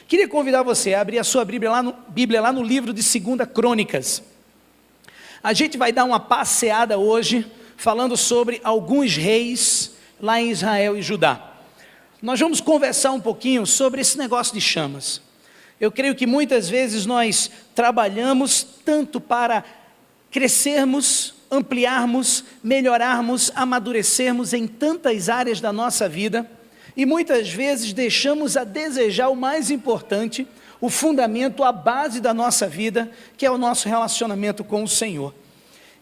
Queria convidar você a abrir a sua Bíblia lá no livro de 2 Crônicas. A gente vai dar uma passeada hoje, falando sobre alguns reis lá em Israel e Judá. Nós vamos conversar um pouquinho sobre esse negócio de chamas. Eu creio que muitas vezes nós trabalhamos tanto para crescermos, ampliarmos, melhorarmos, amadurecermos em tantas áreas da nossa vida, e muitas vezes deixamos a desejar o mais importante, o fundamento, a base da nossa vida, que é o nosso relacionamento com o Senhor.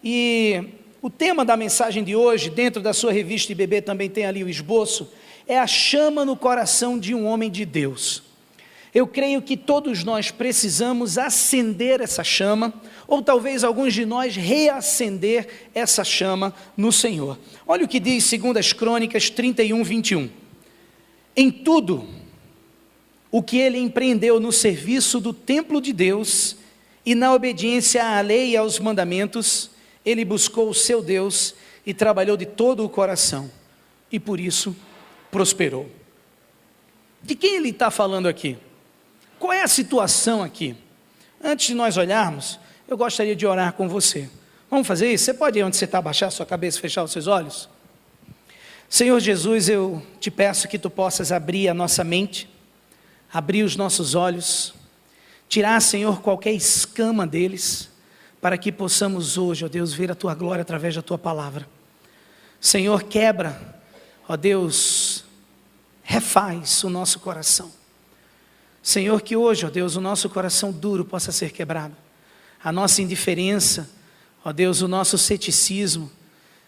E o tema da mensagem de hoje, dentro da sua revista IBB também tem ali o esboço, é a chama no coração de um homem de Deus. Eu creio que todos nós precisamos acender essa chama, ou talvez alguns de nós reacender essa chama no Senhor. Olha o que diz 2 Crônicas 31, 21. Em tudo o que ele empreendeu no serviço do templo de Deus e na obediência à lei e aos mandamentos, ele buscou o seu Deus e trabalhou de todo o coração, e por isso prosperou. De quem ele está falando aqui? Qual é a situação aqui? Antes de nós olharmos, eu gostaria de orar com você. Vamos fazer isso? Você pode ir onde você está, abaixar a sua cabeça e fechar os seus olhos? Senhor Jesus, eu te peço que tu possas abrir a nossa mente, abrir os nossos olhos, tirar, Senhor, qualquer escama deles, para que possamos hoje, ó Deus, ver a tua glória através da tua palavra. Senhor, quebra, ó Deus, refaz o nosso coração. Senhor, que hoje, ó Deus, o nosso coração duro possa ser quebrado, a nossa indiferença, ó Deus, o nosso ceticismo,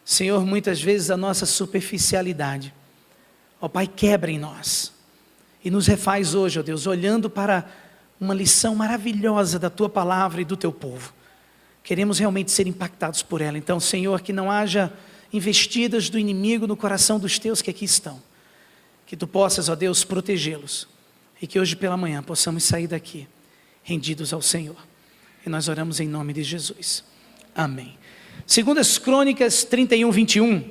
Senhor, muitas vezes a nossa superficialidade, ó Pai, quebra em nós, e nos refaz hoje, ó Deus, olhando para uma lição maravilhosa da tua palavra e do teu povo. Queremos realmente ser impactados por ela. Então, Senhor, que não haja investidas do inimigo no coração dos teus que aqui estão, que tu possas, ó Deus, protegê-los, e que hoje pela manhã possamos sair daqui rendidos ao Senhor. E nós oramos em nome de Jesus. Amém. 2 Crônicas 31, 21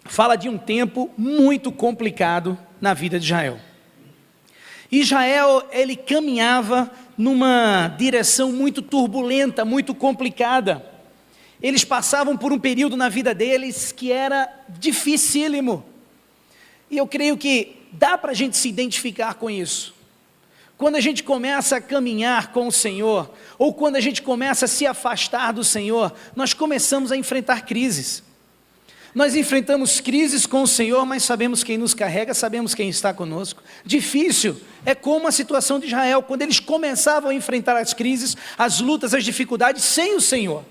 fala de um tempo muito complicado na vida de Israel. Israel, ele caminhava numa direção muito turbulenta, muito complicada. Eles passavam por um período na vida deles que era dificílimo. E eu creio que dá para a gente se identificar com isso. Quando a gente começa a caminhar com o Senhor, ou quando a gente começa a se afastar do Senhor, nós começamos a enfrentar crises. Nós enfrentamos crises com o Senhor, mas sabemos quem nos carrega, sabemos quem está conosco. Difícil é como a situação de Israel, quando eles começavam a enfrentar as crises, as lutas, as dificuldades sem o Senhor.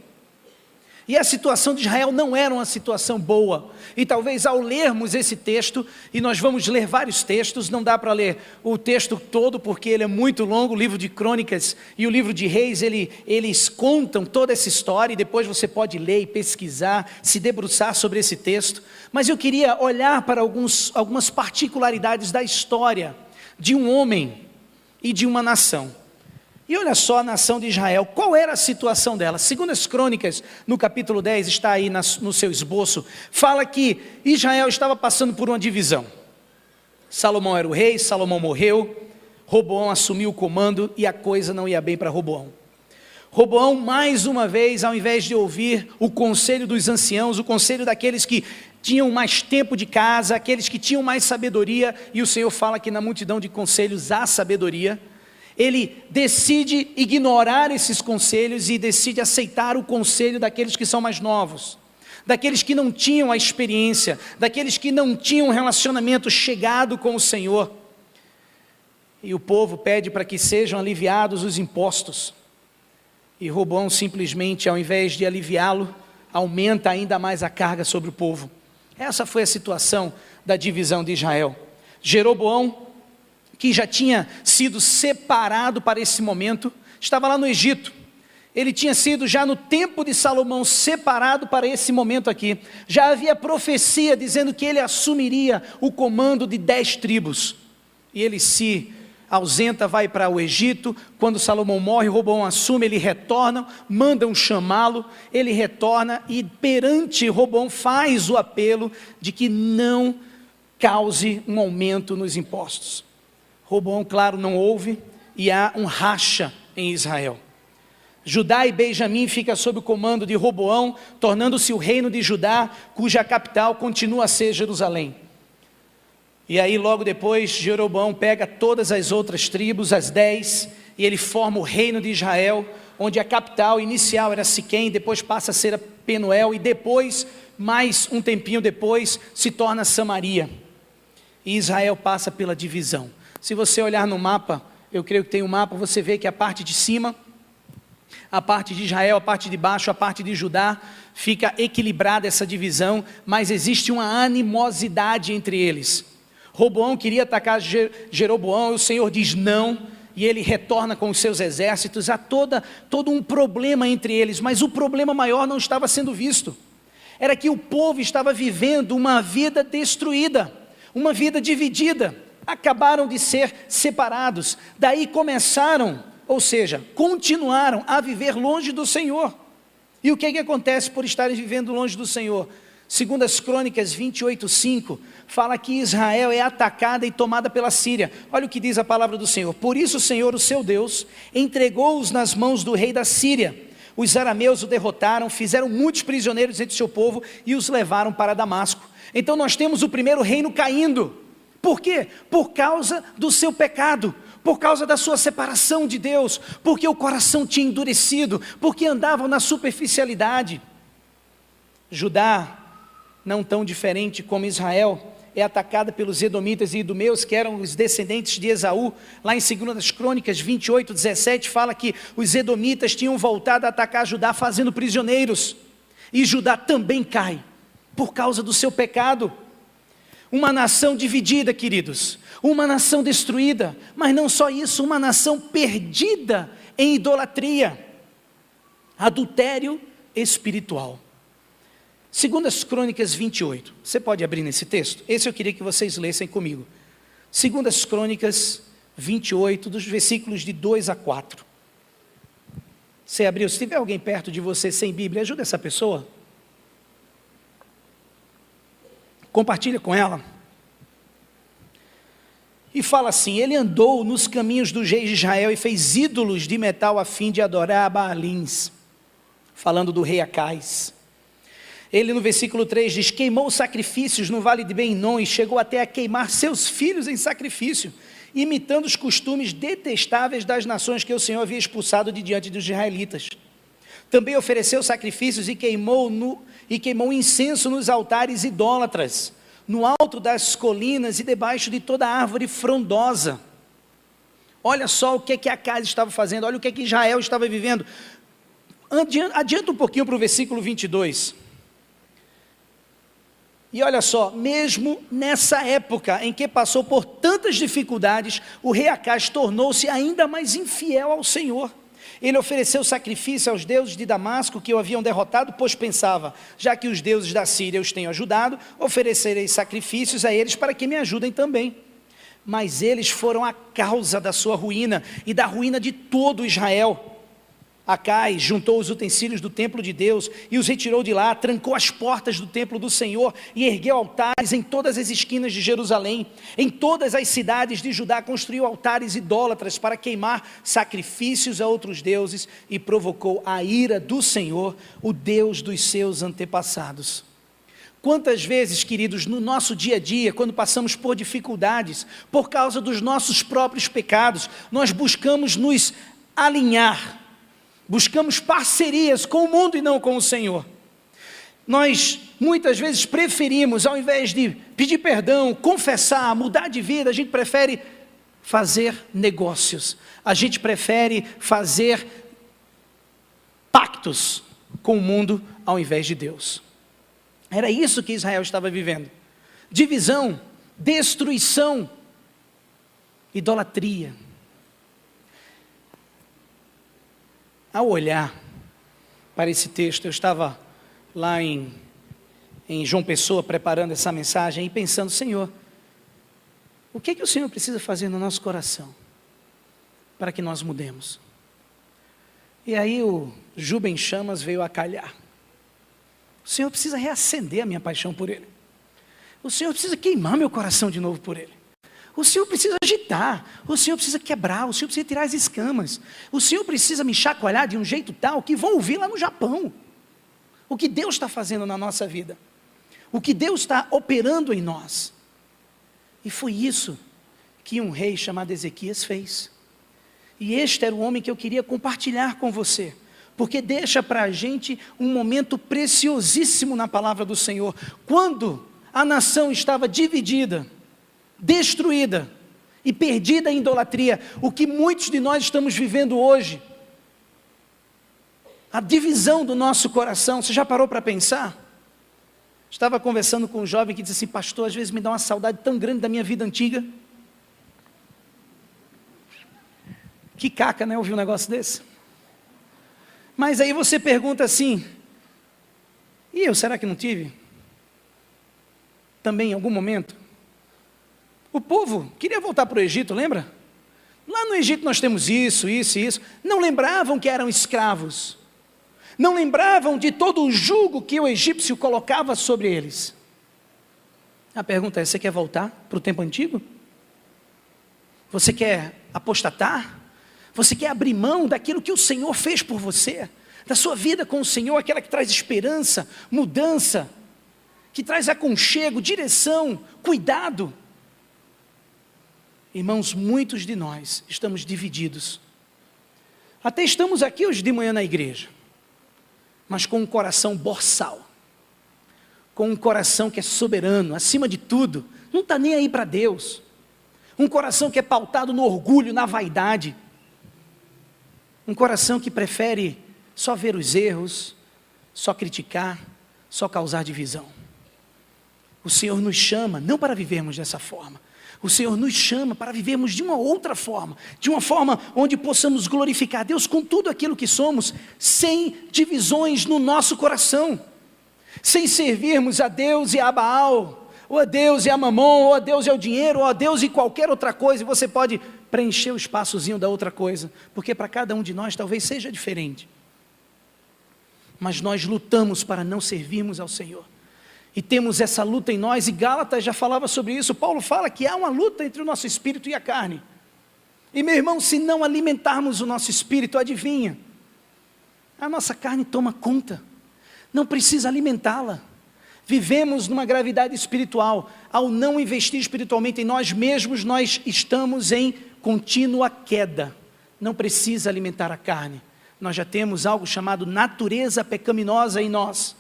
E a situação de Israel não era uma situação boa. E talvez ao lermos esse texto, e nós vamos ler vários textos, não dá para ler o texto todo porque ele é muito longo, o livro de Crônicas e o livro de Reis, eles contam toda essa história, e depois você pode ler e pesquisar, se debruçar sobre esse texto. Mas eu queria olhar para algumas particularidades da história de um homem e de uma nação. E olha só a nação de Israel, qual era a situação dela? Segundo as Crônicas, no capítulo 10, está aí no seu esboço, fala que Israel estava passando por uma divisão. Salomão era o rei, Salomão morreu, Roboão assumiu o comando e a coisa não ia bem para Roboão. Roboão, mais uma vez, ao invés de ouvir o conselho dos anciãos, o conselho daqueles que tinham mais tempo de casa, aqueles que tinham mais sabedoria, e o Senhor fala que na multidão de conselhos há sabedoria, ele decide ignorar esses conselhos e decide aceitar o conselho daqueles que são mais novos, daqueles que não tinham a experiência, daqueles que não tinham um relacionamento chegado com o Senhor. E o povo pede para que sejam aliviados os impostos. E Roboão simplesmente, ao invés de aliviá-lo, aumenta ainda mais a carga sobre o povo. Essa foi a situação da divisão de Israel. Jeroboão, que já tinha sido separado para esse momento, estava lá no Egito. Ele tinha sido já no tempo de Salomão separado para esse momento aqui. Já havia profecia dizendo que ele assumiria o comando de 10 tribos. E ele se ausenta, vai para o Egito. Quando Salomão morre, Roboão assume, ele retorna, mandam chamá-lo, ele retorna e perante Roboão faz o apelo de que não cause um aumento nos impostos. Roboão, claro, não ouve e há um racha em Israel. Judá e Benjamim ficam sob o comando de Roboão, tornando-se o reino de Judá, cuja capital continua a ser Jerusalém. E aí logo depois Jeroboão pega todas as outras tribos, as 10, e ele forma o reino de Israel, onde a capital inicial era Siquém, depois passa a ser Penuel, e depois, mais um tempinho depois, se torna Samaria. E Israel passa pela divisão. Se você olhar no mapa, eu creio que tem um mapa, você vê que a parte de cima, a parte de Israel, a parte de baixo, a parte de Judá, fica equilibrada essa divisão, mas existe uma animosidade entre eles. Roboão queria atacar Jeroboão, e o Senhor diz não, e ele retorna com os seus exércitos. Há todo um problema entre eles, mas o problema maior não estava sendo visto. Era que o povo estava vivendo uma vida destruída, uma vida dividida. Acabaram de ser separados, daí começaram, ou seja, continuaram a viver longe do Senhor. E o que acontece por estarem vivendo longe do Senhor? Segundo as Crônicas 28:5, fala que Israel é atacada e tomada pela Síria. Olha o que diz a palavra do Senhor. Por isso o Senhor, o seu Deus, entregou-os nas mãos do rei da Síria. Os arameus o derrotaram, fizeram muitos prisioneiros entre o seu povo e os levaram para Damasco. Então nós temos o primeiro reino caindo. Por quê? Por causa do seu pecado, por causa da sua separação de Deus, porque o coração tinha endurecido, porque andavam na superficialidade. Judá, não tão diferente como Israel, é atacada pelos edomitas e idumeus, que eram os descendentes de Esaú. Lá em 2 Crônicas 28:17 fala que os edomitas tinham voltado a atacar Judá fazendo prisioneiros, e Judá também cai, por causa do seu pecado. Uma nação dividida, queridos, uma nação destruída, mas não só isso, uma nação perdida em idolatria, adultério espiritual. 2 Crônicas 28, você pode abrir nesse texto? Esse eu queria que vocês lessem comigo. 2 Crônicas 28, dos versículos de 2 a 4. Você abriu? Se tiver alguém perto de você sem Bíblia, ajuda essa pessoa. Compartilha com ela. E fala assim: ele andou nos caminhos dos reis de Israel e fez ídolos de metal a fim de adorar a Baalins. Falando do rei Acais. Ele no versículo 3 diz: queimou sacrifícios no vale de Ben-Hinom e chegou até a queimar seus filhos em sacrifício, imitando os costumes detestáveis das nações que o Senhor havia expulsado de diante dos israelitas. Também ofereceu sacrifícios e queimou incenso nos altares idólatras, no alto das colinas e debaixo de toda árvore frondosa. Olha só o que Acais estava fazendo, olha o que Israel estava vivendo. Adianta um pouquinho para o versículo 22. E olha só, mesmo nessa época em que passou por tantas dificuldades, o rei Acais tornou-se ainda mais infiel ao Senhor. Ele ofereceu sacrifício aos deuses de Damasco que o haviam derrotado, pois pensava: já que os deuses da Síria os têm ajudado, oferecerei sacrifícios a eles para que me ajudem também. Mas eles foram a causa da sua ruína e da ruína de todo Israel. Acais juntou os utensílios do templo de Deus e os retirou de lá, trancou as portas do templo do Senhor e ergueu altares em todas as esquinas de Jerusalém. Em todas as cidades de Judá construiu altares idólatras para queimar sacrifícios a outros deuses e provocou a ira do Senhor, o Deus dos seus antepassados. Quantas vezes, queridos, no nosso dia a dia, quando passamos por dificuldades, por causa dos nossos próprios pecados, nós buscamos nos alinhar, buscamos parcerias com o mundo e não com o Senhor. Nós muitas vezes preferimos, ao invés de pedir perdão, confessar, mudar de vida, a gente prefere fazer negócios, a gente prefere fazer pactos com o mundo ao invés de Deus. Era isso que Israel estava vivendo: divisão, destruição, idolatria. Ao olhar para esse texto, eu estava lá em João Pessoa preparando essa mensagem e pensando: Senhor, o que o Senhor precisa fazer no nosso coração para que nós mudemos? E aí o Juba em Chamas veio a calhar. O Senhor precisa reacender a minha paixão por Ele. O Senhor precisa queimar meu coração de novo por Ele. O Senhor precisa agitar, o Senhor precisa quebrar, o Senhor precisa tirar as escamas, o Senhor precisa me chacoalhar de um jeito tal que vão ouvir lá no Japão o que Deus está fazendo na nossa vida, o que Deus está operando em nós. E foi isso que um rei chamado Ezequias fez. E este era o homem que eu queria compartilhar com você, porque deixa para a gente um momento preciosíssimo na palavra do Senhor. Quando a nação estava dividida, destruída e perdida em idolatria, o que muitos de nós estamos vivendo hoje, a divisão do nosso coração. Você já parou para pensar? Estava conversando com um jovem que disse assim: pastor, às vezes me dá uma saudade tão grande da minha vida antiga. Que caca, né, ouvir um negócio desse? Mas aí você pergunta assim: e eu, será que não tive? Também em algum momento? O povo queria voltar para o Egito, lembra? Lá no Egito nós temos isso, isso e isso. Não lembravam que eram escravos. Não lembravam de todo o jugo que o egípcio colocava sobre eles. A pergunta é: você quer voltar para o tempo antigo? Você quer apostatar? Você quer abrir mão daquilo que o Senhor fez por você? Da sua vida com o Senhor, aquela que traz esperança, mudança, que traz aconchego, direção, cuidado. Irmãos, muitos de nós estamos divididos. Até estamos aqui hoje de manhã na igreja, mas com um coração boçal, com um coração que é soberano, acima de tudo, não está nem aí para Deus, um coração que é pautado no orgulho, na vaidade, um coração que prefere só ver os erros, só criticar, só causar divisão. O Senhor nos chama não para vivermos dessa forma, o Senhor nos chama para vivermos de uma outra forma, de uma forma onde possamos glorificar a Deus com tudo aquilo que somos, sem divisões no nosso coração, sem servirmos a Deus e a Baal, ou a Deus e a Mamon, ou a Deus e ao dinheiro, ou a Deus e qualquer outra coisa. E você pode preencher o espaçozinho da outra coisa, porque para cada um de nós talvez seja diferente, mas nós lutamos para não servirmos ao Senhor. E temos essa luta em nós, e Gálatas já falava sobre isso. Paulo fala que há uma luta entre o nosso espírito e a carne. E meu irmão, se não alimentarmos o nosso espírito, adivinha? A nossa carne toma conta, não precisa alimentá-la. Vivemos numa gravidade espiritual. Ao não investir espiritualmente em nós mesmos, nós estamos em contínua queda. Não precisa alimentar a carne. Nós já temos algo chamado natureza pecaminosa em nós,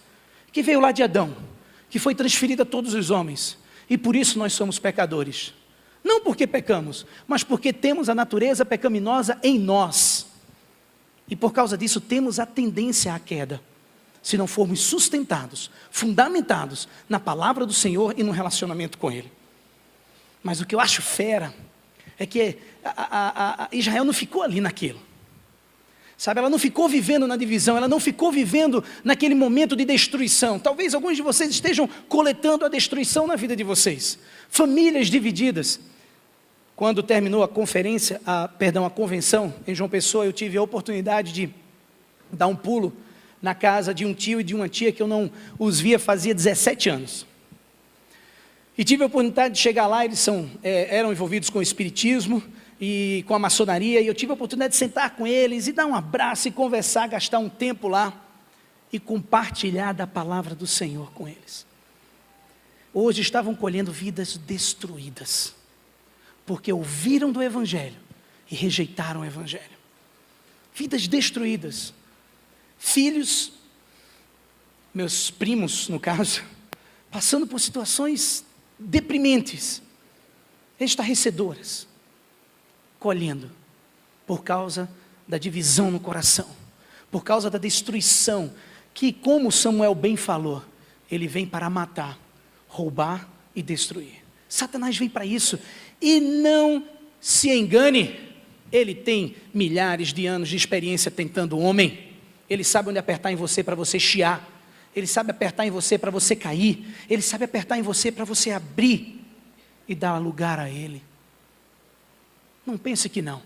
que veio lá de Adão, que foi transferida a todos os homens, e por isso nós somos pecadores, não porque pecamos, mas porque temos a natureza pecaminosa em nós, e por causa disso temos a tendência à queda, se não formos sustentados, fundamentados na palavra do Senhor e no relacionamento com Ele. Mas o que eu acho fera, é que Israel não ficou ali naquilo, sabe, ela não ficou vivendo na divisão, ela não ficou vivendo naquele momento de destruição. Talvez alguns de vocês estejam coletando a destruição na vida de vocês. Famílias divididas. Quando terminou a convenção em João Pessoa, eu tive a oportunidade de dar um pulo na casa de um tio e de uma tia que eu não os via fazia 17 anos. E tive a oportunidade de chegar lá. Eles eram envolvidos com o espiritismo e com a maçonaria, e eu tive a oportunidade de sentar com eles, e dar um abraço, e conversar, gastar um tempo lá, e compartilhar da palavra do Senhor com eles. Hoje estavam colhendo vidas destruídas, porque ouviram do Evangelho, e rejeitaram o Evangelho. Vidas destruídas. Filhos, meus primos no caso, passando por situações deprimentes, estarrecedoras, colhendo, por causa da divisão no coração, por causa da destruição, que, como Samuel bem falou, ele vem para matar, roubar e destruir. Satanás vem para isso, e não se engane, ele tem milhares de anos de experiência tentando o homem. Ele sabe onde apertar em você para você chiar, ele sabe apertar em você para você cair, ele sabe apertar em você para você abrir e dar lugar a ele. Não pense que não.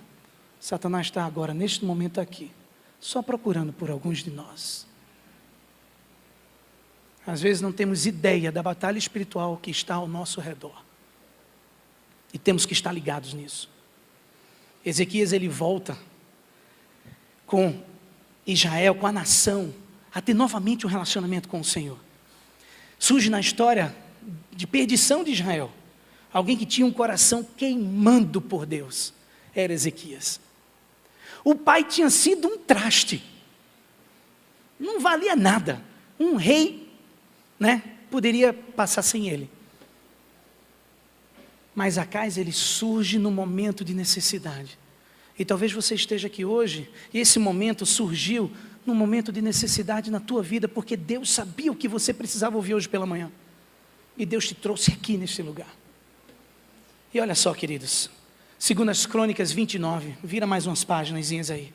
Satanás está agora, neste momento aqui, só procurando por alguns de nós. Às vezes não temos ideia da batalha espiritual que está ao nosso redor. E temos que estar ligados nisso. Ezequias, ele volta com Israel, com a nação, a ter novamente um relacionamento com o Senhor. Surge na história de perdição de Israel, alguém que tinha um coração queimando por Deus, era Ezequias. O pai tinha sido um traste, não valia nada, um rei, poderia passar sem ele. Mas Acais, ele surge no momento de necessidade. E talvez você esteja aqui hoje, e esse momento surgiu num momento de necessidade na tua vida, porque Deus sabia o que você precisava ouvir hoje pela manhã. E Deus te trouxe aqui neste lugar. E olha só, queridos, 2 Crônicas 29, vira mais umas páginas aí.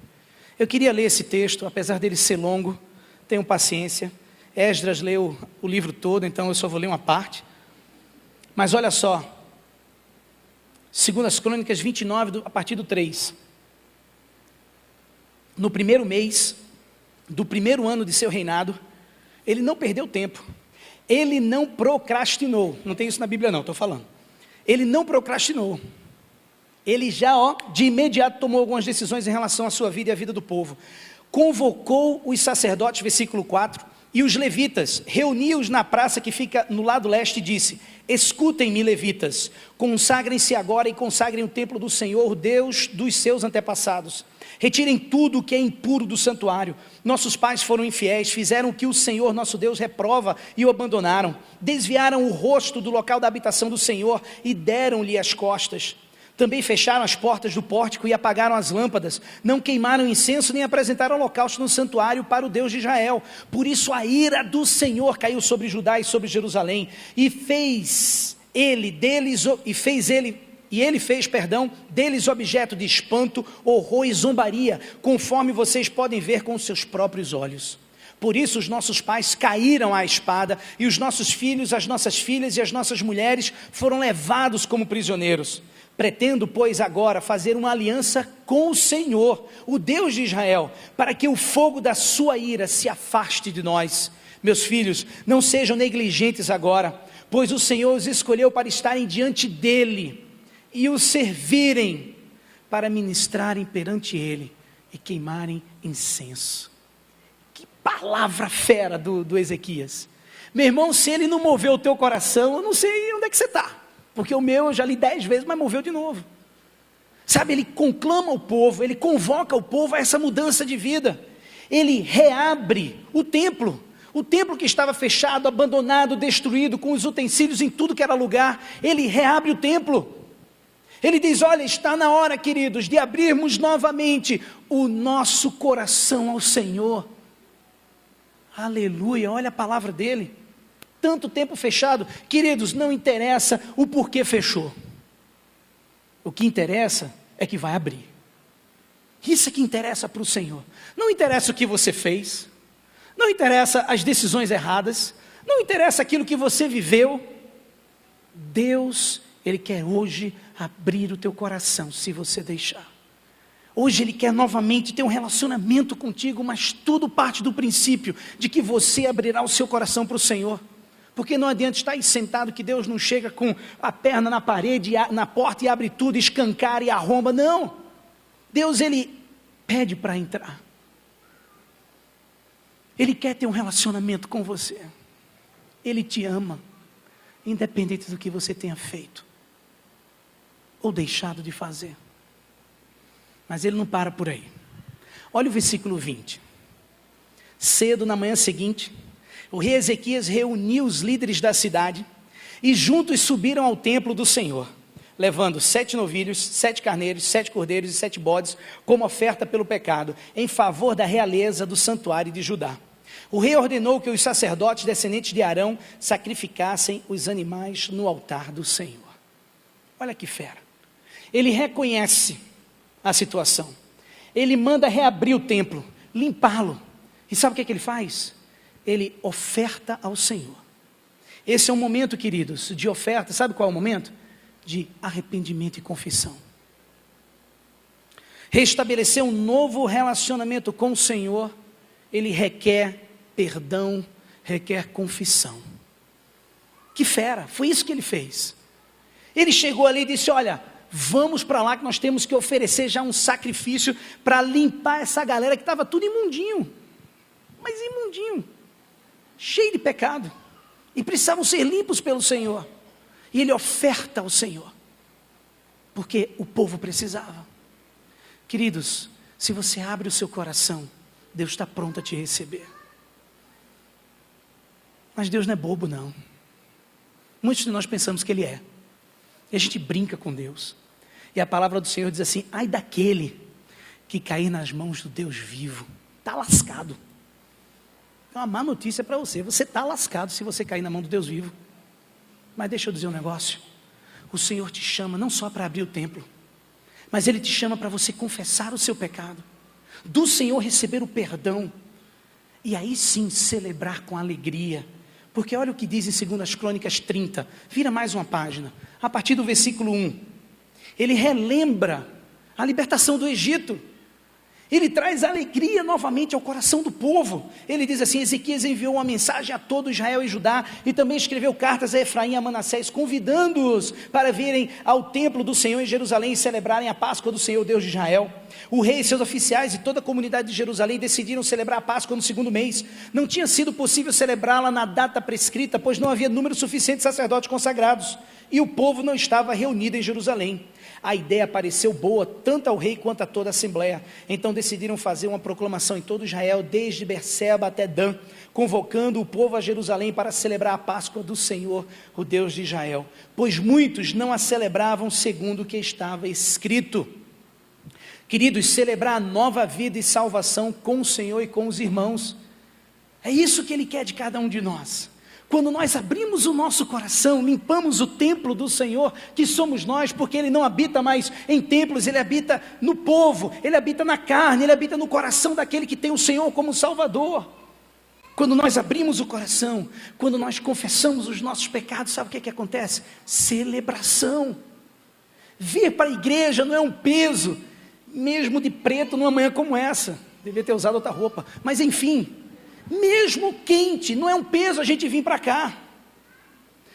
Eu queria ler esse texto, apesar dele ser longo, tenham paciência. Esdras leu o livro todo, então eu só vou ler uma parte. Mas olha só, 2 Crônicas 29, a partir do 3. No primeiro mês do primeiro ano de seu reinado, ele não perdeu tempo, ele não procrastinou, não tem isso na Bíblia não, estou falando, ele não procrastinou, ele já de imediato tomou algumas decisões em relação à sua vida e à vida do povo, convocou os sacerdotes, versículo 4, e os levitas, reuniu-os na praça que fica no lado leste e disse: escutem-me, levitas, consagrem-se agora e consagrem o templo do Senhor, Deus dos seus antepassados. Retirem tudo o que é impuro do santuário. Nossos pais foram infiéis, fizeram o que o Senhor nosso Deus reprova e o abandonaram. Desviaram o rosto do local da habitação do Senhor e deram-lhe as costas. Também fecharam as portas do pórtico e apagaram as lâmpadas. Não queimaram incenso nem apresentaram holocausto no santuário para o Deus de Israel. Por isso a ira do Senhor caiu sobre Judá e sobre Jerusalém. E ele fez deles objeto de espanto, horror e zombaria, conforme vocês podem ver com seus próprios olhos. Por isso os nossos pais caíram à espada, e os nossos filhos, as nossas filhas e as nossas mulheres foram levados como prisioneiros. Pretendo, pois, agora fazer uma aliança com o Senhor, o Deus de Israel, para que o fogo da sua ira se afaste de nós. Meus filhos, não sejam negligentes agora, pois o Senhor os escolheu para estarem diante dele e o servirem, para ministrarem perante ele e queimarem incenso. Que palavra fera do Ezequias. Meu irmão, se ele não moveu o teu coração, eu não sei onde é que você está. Porque o meu eu já li 10 vezes, mas moveu de novo. Sabe, ele conclama o povo, ele convoca o povo a essa mudança de vida. Ele reabre o templo que estava fechado, abandonado, destruído, com os utensílios em tudo que era lugar. Ele reabre o templo. Ele diz: olha, está na hora, queridos, de abrirmos novamente o nosso coração ao Senhor. Aleluia, olha a palavra dele. Tanto tempo fechado, queridos, não interessa o porquê fechou. O que interessa é que vai abrir. Isso é que interessa para o Senhor. Não interessa o que você fez, não interessa as decisões erradas, não interessa aquilo que você viveu. Deus, Ele quer hoje abrir o teu coração, se você deixar. Hoje Ele quer novamente ter um relacionamento contigo, mas tudo parte do princípio de que você abrirá o seu coração para o Senhor. Porque não adianta estar aí sentado, que Deus não chega com a perna na parede, na porta e abre tudo, escancara e arromba. Não, Deus, Ele pede para entrar. Ele quer ter um relacionamento com você. Ele te ama, independente do que você tenha feito ou deixado de fazer. Mas Ele não para por aí. Olha o versículo 20. Cedo na manhã seguinte, o rei Ezequias reuniu os líderes da cidade e juntos subiram ao templo do Senhor, levando 7 novilhos, 7 carneiros, 7 cordeiros e 7 bodes, como oferta pelo pecado, em favor da realeza do santuário de Judá. O rei ordenou que os sacerdotes descendentes de Arão sacrificassem os animais no altar do Senhor. Olha que fera. Ele reconhece a situação. Ele manda reabrir o templo, limpá-lo. E sabe o que ele faz? Ele oferta ao Senhor. Esse é um momento, queridos, de oferta. Sabe qual é o momento? De arrependimento e confissão. Restabelecer um novo relacionamento com o Senhor, ele requer perdão, requer confissão. Que fera, foi isso que ele fez. Ele chegou ali e disse: olha, vamos para lá que nós temos que oferecer já um sacrifício para limpar essa galera que estava tudo imundinho, mas imundinho, cheio de pecado, e precisavam ser limpos pelo Senhor. E ele oferta ao Senhor, porque o povo precisava. Queridos, se você abre o seu coração, Deus está pronto a te receber. Mas Deus não é bobo, não. Muitos de nós pensamos que Ele é, e a gente brinca com Deus. E a palavra do Senhor diz assim: ai daquele que cair nas mãos do Deus vivo, está lascado. É uma má notícia para você, você está lascado se você cair na mão do Deus vivo. Mas deixa eu dizer um negócio, o Senhor te chama não só para abrir o templo, mas Ele te chama para você confessar o seu pecado, do Senhor receber o perdão, e aí sim celebrar com alegria. Porque olha o que diz em 2 Crônicas 30, vira mais uma página, a partir do versículo 1, ele relembra a libertação do Egito, ele traz alegria novamente ao coração do povo. Ele diz assim: Ezequias enviou uma mensagem a todo Israel e Judá, e também escreveu cartas a Efraim e a Manassés, convidando-os para virem ao templo do Senhor em Jerusalém e celebrarem a Páscoa do Senhor Deus de Israel. O rei, seus oficiais e toda a comunidade de Jerusalém decidiram celebrar a Páscoa no segundo mês. Não tinha sido possível celebrá-la na data prescrita, pois não havia número suficiente de sacerdotes consagrados, e o povo não estava reunido em Jerusalém. A ideia pareceu boa tanto ao rei quanto a toda a assembleia. Então decidiram fazer uma proclamação em todo Israel, desde Berseba até Dan, convocando o povo a Jerusalém para celebrar a Páscoa do Senhor, o Deus de Israel, pois muitos não a celebravam segundo o que estava escrito. Queridos, celebrar a nova vida e salvação com o Senhor e com os irmãos, é isso que Ele quer de cada um de nós. Quando nós abrimos o nosso coração, limpamos o templo do Senhor, que somos nós, porque Ele não habita mais em templos, Ele habita no povo, Ele habita na carne, Ele habita no coração daquele que tem o Senhor como Salvador. Quando nós abrimos o coração, quando nós confessamos os nossos pecados, sabe o que acontece? Celebração. Vir para a igreja não é um peso, mesmo de preto numa manhã como essa, devia ter usado outra roupa, mas enfim, mesmo quente, não é um peso a gente vir para cá,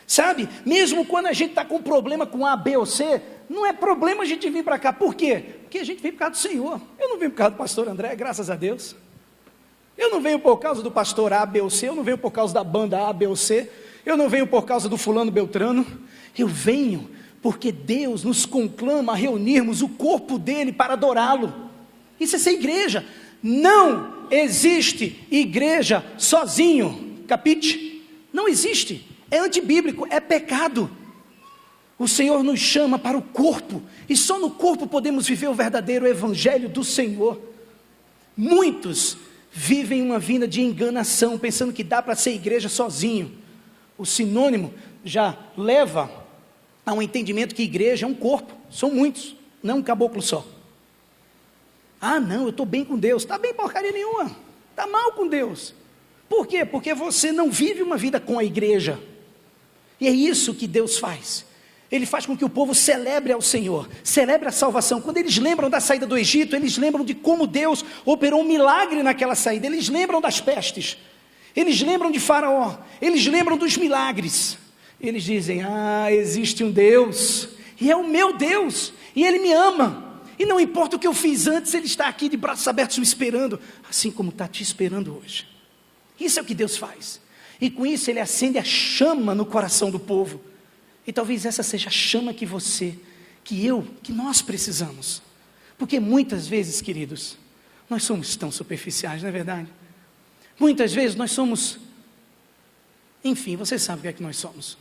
sabe? Mesmo quando a gente está com problema com A, B ou C, não é problema a gente vir para cá. Por quê? Porque a gente vem por causa do Senhor. Eu não venho por causa do pastor André, graças a Deus. Eu não venho por causa do pastor A, B ou C, eu não venho por causa da banda A, B ou C, eu não venho por causa do fulano Beltrano, eu venho porque Deus nos conclama a reunirmos o corpo dele para adorá-lo. Isso é ser igreja. Não existe igreja sozinho, capite? Não existe, é antibíblico, é pecado. O Senhor nos chama para o corpo, e só no corpo podemos viver o verdadeiro evangelho do Senhor. Muitos vivem uma vida de enganação, pensando que dá para ser igreja sozinho. O sinônimo já leva a um entendimento que igreja é um corpo, são muitos, não um caboclo só. Ah não, eu estou bem com Deus. Está bem porcaria nenhuma, está mal com Deus. Por quê? Porque você não vive uma vida com a igreja. E é isso que Deus faz. Ele faz com que o povo celebre ao Senhor, celebre a salvação. Quando eles lembram da saída do Egito, eles lembram de como Deus operou um milagre naquela saída. Eles lembram das pestes, eles lembram de Faraó, eles lembram dos milagres. Eles dizem: ah, existe um Deus, e é o meu Deus, e Ele me ama. E não importa o que eu fiz antes, Ele está aqui de braços abertos me esperando, assim como está te esperando hoje. Isso é o que Deus faz. E com isso Ele acende a chama no coração do povo. E talvez essa seja a chama que você, que nós precisamos. Porque muitas vezes, queridos, nós somos tão superficiais, não é verdade? Muitas vezes nós somos, enfim, você sabe o que é que nós somos.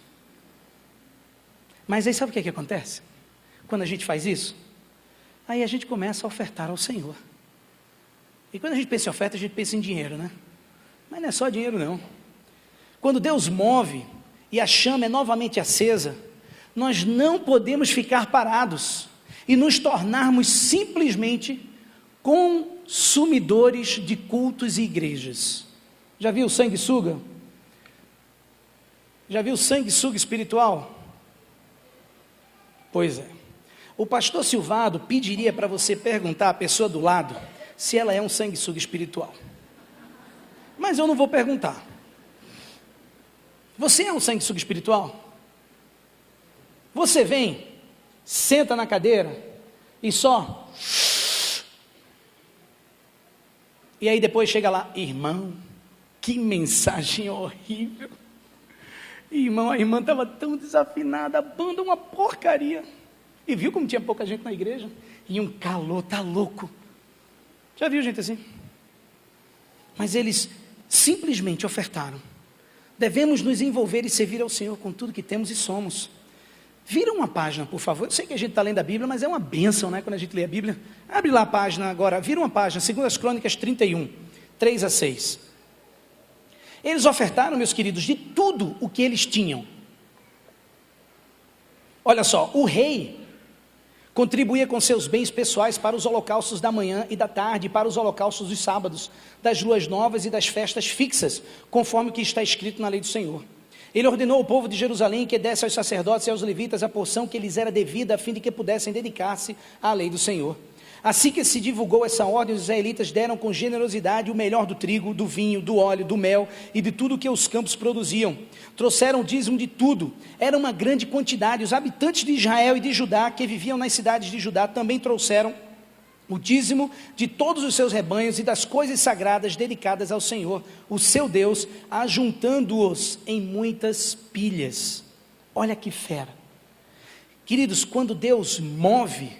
Mas aí sabe o que é que acontece? Quando a gente faz isso, aí a gente começa a ofertar ao Senhor. E quando a gente pensa em oferta, a gente pensa em dinheiro, né? Mas não é só dinheiro não. Quando Deus move e a chama é novamente acesa, nós não podemos ficar parados e nos tornarmos simplesmente consumidores de cultos e igrejas. Já viu sanguessuga? Já viu sanguessuga espiritual? Pois é. O pastor Silvado pediria para você perguntar à pessoa do lado se ela é um sanguessuga espiritual. Mas eu não vou perguntar. Você é um sanguessuga espiritual? Você vem, senta na cadeira e só... E aí depois chega lá, irmão, que mensagem horrível. Irmão, a irmã estava tão desafinada, a banda uma porcaria. E viu como tinha pouca gente na igreja? E um calor, tá louco. Já viu gente assim? Mas eles simplesmente ofertaram. Devemos nos envolver e servir ao Senhor com tudo que temos e somos. Vira uma página, por favor. Eu sei que a gente está lendo a Bíblia, mas é uma bênção, né, quando a gente lê a Bíblia. Abre lá a página agora, vira uma página, 2 Crônicas 31, 3 a 6. Eles ofertaram, meus queridos, de tudo o que eles tinham. Olha só, o rei contribuía com seus bens pessoais para os holocaustos da manhã e da tarde, para os holocaustos dos sábados, das luas novas e das festas fixas, conforme o que está escrito na lei do Senhor. Ele ordenou ao povo de Jerusalém que desse aos sacerdotes e aos levitas a porção que lhes era devida, a fim de que pudessem dedicar-se à lei do Senhor. Assim que se divulgou essa ordem, os israelitas deram com generosidade o melhor do trigo, do vinho, do óleo, do mel e de tudo que os campos produziam. Trouxeram o dízimo de tudo. Era uma grande quantidade. Os habitantes de Israel e de Judá, que viviam nas cidades de Judá, também trouxeram o dízimo de todos os seus rebanhos e das coisas sagradas dedicadas ao Senhor, o seu Deus, ajuntando-os em muitas pilhas. Olha que fera. Queridos, quando Deus move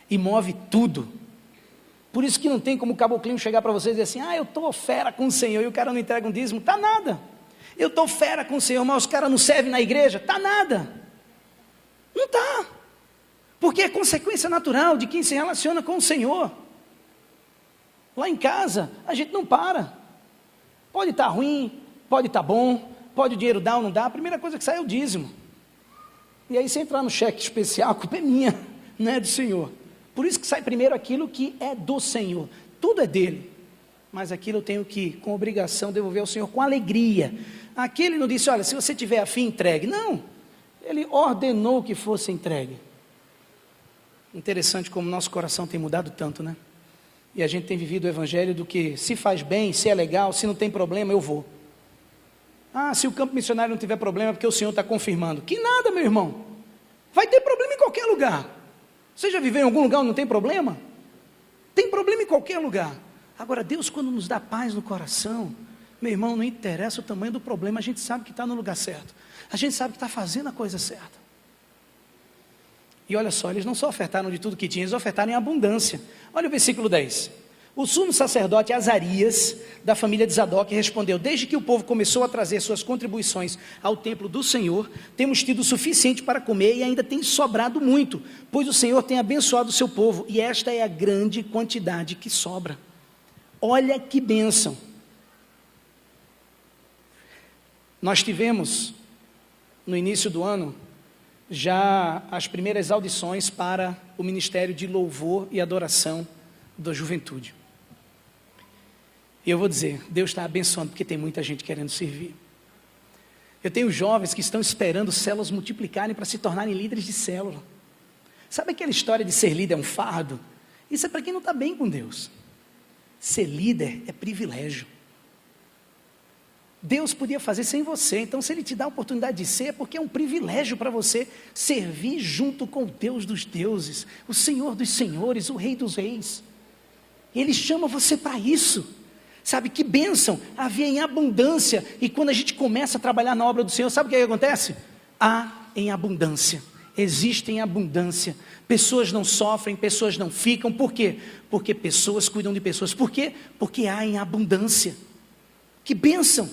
e move tudo. Por isso que não tem como o caboclinho chegar para vocês e dizer assim, eu estou fera com o Senhor, e o cara não entrega um dízimo, tá nada. Eu estou fera com o Senhor, mas os caras não servem na igreja, tá nada. Não tá. Porque é consequência natural de quem se relaciona com o Senhor. Lá em casa, a gente não para. Pode estar ruim, pode estar bom, pode o dinheiro dar ou não dar, a primeira coisa que sai é o dízimo. E aí, se entrar no cheque especial, a culpa é minha, não é do Senhor. Por isso que sai primeiro aquilo que é do Senhor. Tudo é dele. Mas aquilo eu tenho que, com obrigação, devolver ao Senhor com alegria. Aqui ele não disse, olha, se você tiver afim, entregue. Não. Ele ordenou que fosse entregue. Interessante como nosso coração tem mudado tanto, né? E a gente tem vivido o evangelho do que, se faz bem, se é legal, se não tem problema, eu vou. Se o campo missionário não tiver problema, porque o Senhor está confirmando. Que nada, meu irmão. Vai ter problema em qualquer lugar. Você já viveu em algum lugar onde não tem problema? Tem problema em qualquer lugar. Agora, Deus, quando nos dá paz no coração, meu irmão, não interessa o tamanho do problema, a gente sabe que está no lugar certo. A gente sabe que está fazendo a coisa certa. E olha só, eles não só ofertaram de tudo que tinham, eles ofertaram em abundância. Olha o versículo 10. O sumo sacerdote Azarias, da família de Zadok, respondeu, desde que o povo começou a trazer suas contribuições ao templo do Senhor, temos tido o suficiente para comer e ainda tem sobrado muito, pois o Senhor tem abençoado o seu povo, e esta é a grande quantidade que sobra. Olha que bênção. Nós tivemos, no início do ano, já as primeiras audições para o Ministério de Louvor e Adoração da Juventude. E eu vou dizer, Deus está abençoando, porque tem muita gente querendo servir. Eu tenho jovens que estão esperando células multiplicarem para se tornarem líderes de célula. Sabe aquela história de ser líder é um fardo? Isso é para quem não está bem com Deus. Ser líder é privilégio. Deus podia fazer sem você, então se Ele te dá a oportunidade de ser, é porque é um privilégio para você servir junto com o Deus dos deuses, o Senhor dos senhores, o Rei dos reis. Ele chama você para isso. Sabe que bênção, havia em abundância, e quando a gente começa a trabalhar na obra do Senhor, sabe o que acontece? Há em abundância, existe em abundância, pessoas não sofrem, pessoas não ficam, por quê? Porque pessoas cuidam de pessoas, por quê? Porque há em abundância, que bênção.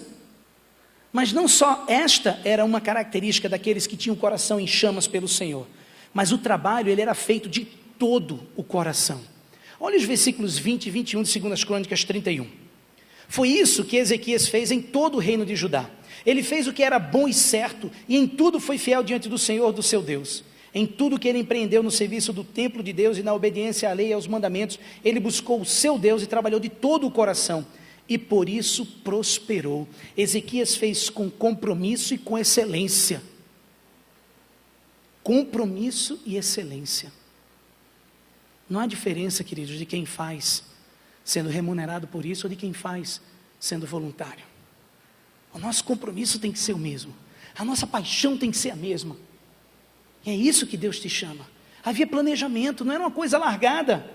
Mas não só esta era uma característica daqueles que tinham o coração em chamas pelo Senhor, mas o trabalho ele era feito de todo o coração. Olha os versículos 20 e 21 de 2 Crônicas 31. Foi isso que Ezequias fez em todo o reino de Judá. Ele fez o que era bom e certo, e em tudo foi fiel diante do Senhor, do seu Deus. Em tudo que ele empreendeu no serviço do templo de Deus e na obediência à lei e aos mandamentos, ele buscou o seu Deus e trabalhou de todo o coração. E por isso prosperou. Ezequias fez com compromisso e com excelência. Compromisso e excelência. Não há diferença, queridos, de quem faz sendo remunerado por isso ou de quem faz sendo voluntário. O nosso compromisso tem que ser o mesmo. A nossa paixão tem que ser a mesma. E é isso que Deus te chama. Havia planejamento, não era uma coisa largada.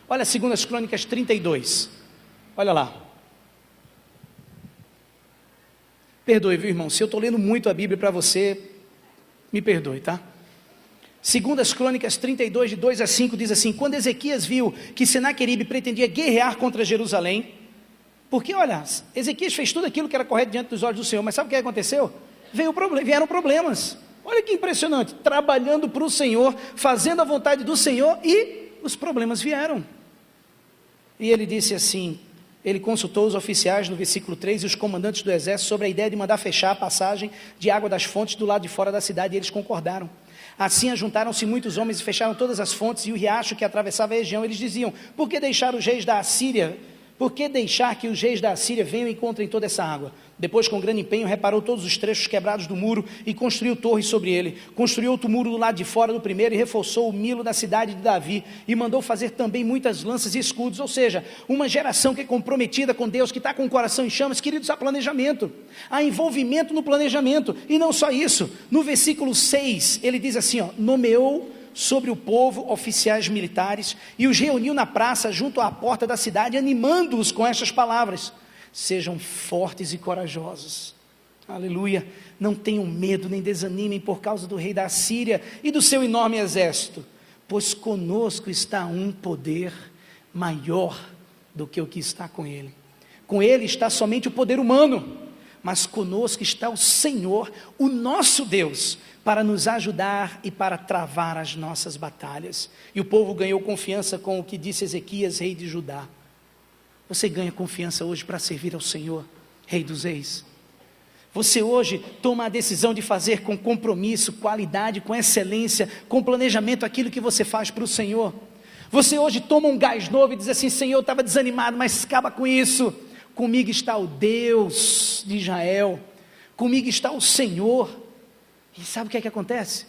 Olha 2 Crônicas 32. Olha lá. Perdoe, viu, irmão? Se eu estou lendo muito a Bíblia para você, me perdoe, tá? 2 Crônicas 32, de 2 a 5, diz assim: quando Ezequias viu que Senaqueribe pretendia guerrear contra Jerusalém, porque olha, Ezequias fez tudo aquilo que era correto diante dos olhos do Senhor, mas sabe o que aconteceu? Vieram problemas. Olha que impressionante, trabalhando para o Senhor, fazendo a vontade do Senhor, e os problemas vieram. E ele disse assim, ele consultou os oficiais no versículo 3 e os comandantes do exército sobre a ideia de mandar fechar a passagem de água das fontes do lado de fora da cidade, e eles concordaram. Assim ajuntaram-se muitos homens e fecharam todas as fontes e o riacho que atravessava a região. Eles diziam: por que deixar os reis da Assíria? Por que deixar que os reis da Assíria venham e encontrem toda essa água? Depois, com grande empenho, reparou todos os trechos quebrados do muro e construiu torres sobre ele. Construiu outro muro do lado de fora do primeiro e reforçou o milo da cidade de Davi. E mandou fazer também muitas lanças e escudos. Ou seja, uma geração que é comprometida com Deus, que está com o coração em chamas. Queridos, há planejamento, há envolvimento no planejamento. E não só isso, no versículo 6, ele diz assim, nomeou sobre o povo oficiais militares e os reuniu na praça junto à porta da cidade, animando-os com estas palavras: sejam fortes e corajosos, aleluia, não tenham medo nem desanimem por causa do rei da Assíria e do seu enorme exército, pois conosco está um poder maior do que o que está com ele. Com ele está somente o poder humano, mas conosco está o Senhor, o nosso Deus, para nos ajudar e para travar as nossas batalhas. E o povo ganhou confiança com o que disse Ezequias, rei de Judá. Você ganha confiança hoje para servir ao Senhor, Rei dos Reis? Você hoje toma a decisão de fazer com compromisso, qualidade, com excelência, com planejamento aquilo que você faz para o Senhor? Você hoje toma um gás novo e diz assim: Senhor, eu estava desanimado, mas acaba com isso. Comigo está o Deus de Israel, comigo está o Senhor. E sabe o que é que acontece?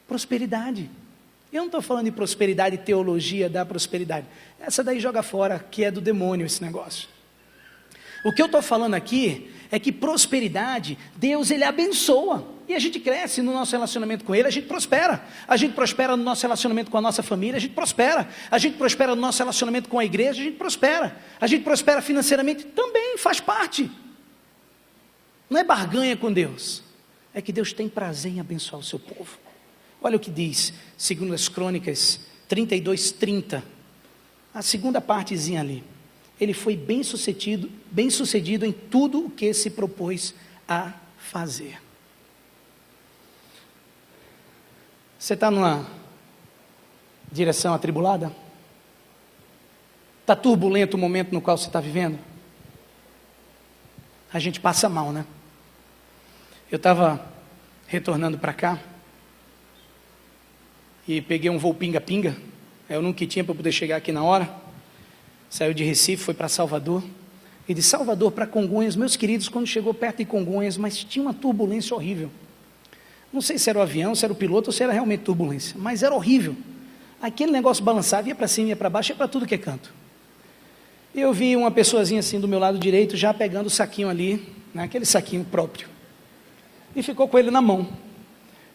Prosperidade. Eu não estou falando de prosperidade, teologia da prosperidade. Essa daí joga fora, que é do demônio esse negócio. O que eu estou falando aqui é que prosperidade, Deus ele abençoa. E a gente cresce no nosso relacionamento com Ele, a gente prospera. A gente prospera no nosso relacionamento com a nossa família, a gente prospera. A gente prospera no nosso relacionamento com a igreja, a gente prospera. A gente prospera financeiramente, também faz parte. Não é barganha com Deus. É que Deus tem prazer em abençoar o seu povo. Olha o que diz, segundo as Crônicas 32:30, a segunda partezinha ali. Ele foi bem sucedido em tudo o que se propôs a fazer. Você está numa direção atribulada? Está turbulento o momento no qual você está vivendo? A gente passa mal, né? Eu estava retornando para cá e peguei um voo pinga-pinga, eu nunca tinha para poder chegar aqui na hora. Saiu de Recife, foi para Salvador, e de Salvador para Congonhas. Meus queridos, quando chegou perto de Congonhas, mas tinha uma turbulência horrível. Não sei se era o avião, se era o piloto ou se era realmente turbulência, mas era horrível. Aquele negócio balançava, ia para cima, ia para baixo, ia para tudo que é canto. E eu vi uma pessoazinha assim do meu lado direito, já pegando o saquinho ali, né, aquele saquinho próprio, e ficou com ele na mão.